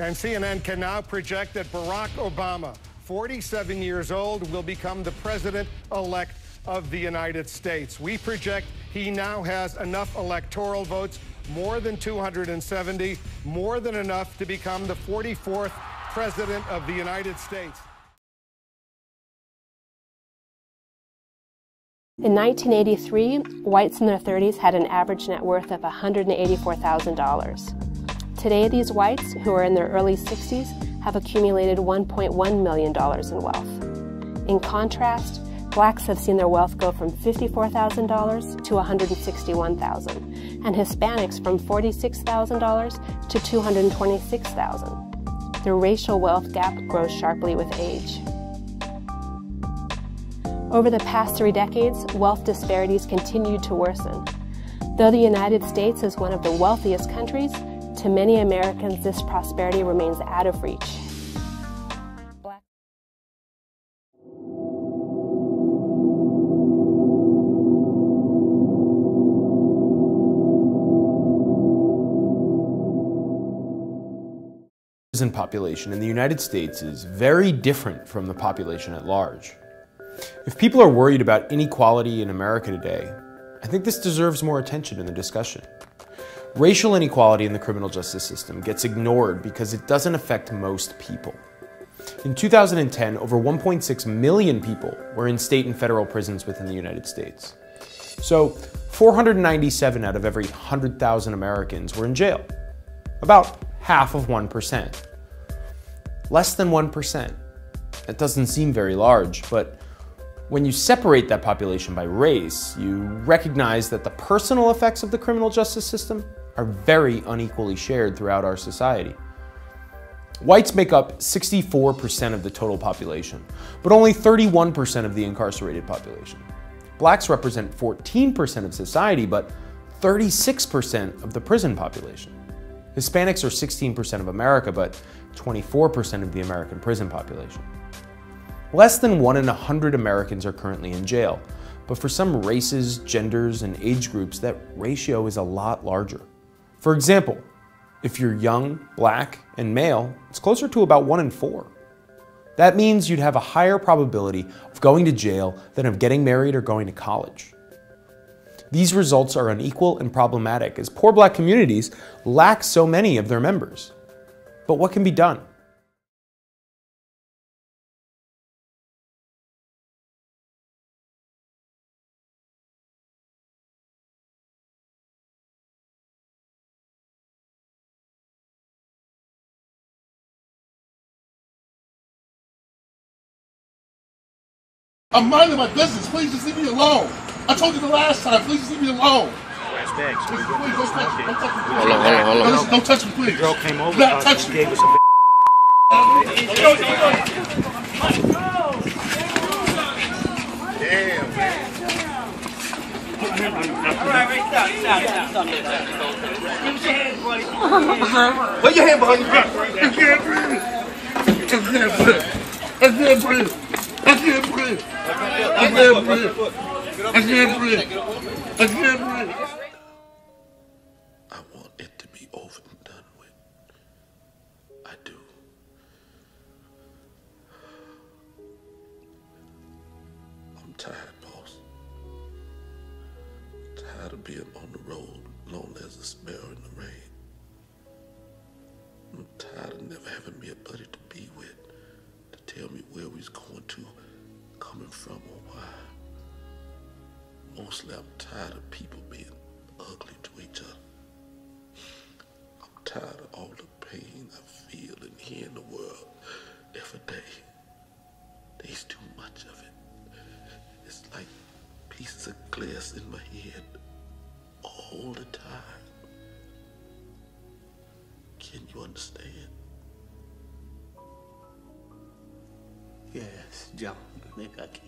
And CNN can now project that Barack Obama, 47 years old, will become the president-elect of the United States. We project he now has enough electoral votes, more than 270, more than enough to become the 44th president of the United States. In 1983, whites in their 30s had an average net worth of $184,000. Today, these whites, who are in their early 60s, have accumulated $1.1 million in wealth. In contrast, blacks have seen their wealth go from $54,000 to $161,000, and Hispanics from $46,000 to $226,000. The racial wealth gap grows sharply with age. Over the past 3 decades, wealth disparities continued to worsen. Though the United States is one of the wealthiest countries, to many Americans this prosperity remains out of reach. The prison population in the United States is very different from the population at large. If people are worried about inequality in America today, I think this deserves more attention in the discussion. Racial inequality in the criminal justice system gets ignored because it doesn't affect most people. In 2010, over 1.6 million people were in state and federal prisons within the United States. So 497 out of every 100,000 Americans were in jail, about half of 1%. Less than 1%. That doesn't seem very large, but when you separate that population by race, you recognize that the personal effects of the criminal justice system are very unequally shared throughout our society. Whites make up 64% of the total population, but only 31% of the incarcerated population. Blacks represent 14% of society, but 36% of the prison population. Hispanics are 16% of America, but 24% of the American prison population. Less than 1 in 100 Americans are currently in jail, but for some races, genders, and age groups, that ratio is a lot larger. For example, if you're young, black, and male, it's closer to about 1 in 4. That means you'd have a higher probability of going to jail than of getting married or going to college. These results are unequal and problematic as poor black communities lack so many of their members. But what can be done? I'm minding my business. Please just leave me alone. I told you the last time. Please just leave me alone. Flashbacks. Please, don't touch me. Don't touch me. Hold on. Don't touch me, please. The girl came over. Do not touch me. Gave us a Damn, man. All right, stop. Give us your hand, buddy. Put your hand behind your back. I can't breathe. I can't breathe. I can't breathe. I can't breathe. I can't breathe. I can't breathe. I want it to be over and done with. I do. I'm tired, boss. Tired of being on the road, lonely as a sparrow in the rain. I'm tired of never having me a buddy to be with, to tell me where we's going to, coming from, or why. Mostly I'm tired of people being ugly to each other. I'm tired of all the pain I feel and hear in the world every day. There's too much of it. It's like pieces of glass in my head all the time. Can you understand? Yes, John, I think I can.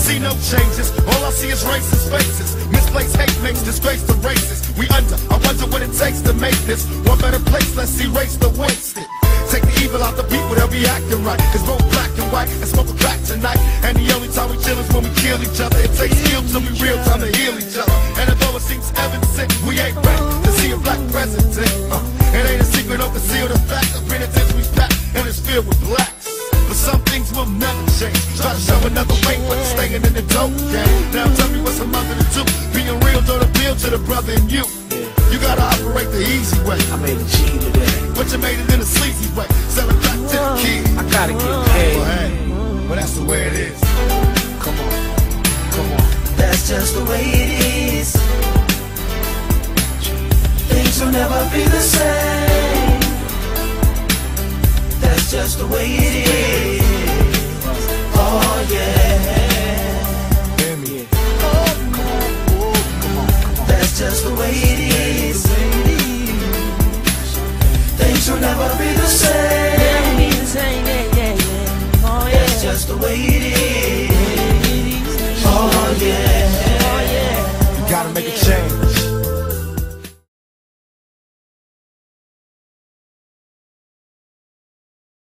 see no changes. All I see is racist faces. Misplaced hate makes disgrace to races. We under, I wonder what it takes to make this one better place. Let's erase the wasted. Take the evil out the people, they'll be acting right. Cause both black and white and smoke a crack tonight. And the only time we chill is when we kill each other. It takes skill to be real time to heal each other. And although it seems evident, we ain't ready to see a black president. It ain't a secret, don't conceal the fact. The penitentiary's packed and it's filled with blacks. But some things will never change. Try to show another way, but it's staying in the dope game. Now tell me what's a mother to do. Being real don't appeal to the brother in you. You gotta operate the easy way. I made a G today. But you made it in a sleazy way. Sell it back to the kid. I gotta get paid. Well, hey, but that's the way it is. Come on, come on. That's just the way it is. Things will never be the same. That's just the way it is. Oh yeah. That's just the way it is. Things will never be the same. That's just the way it is.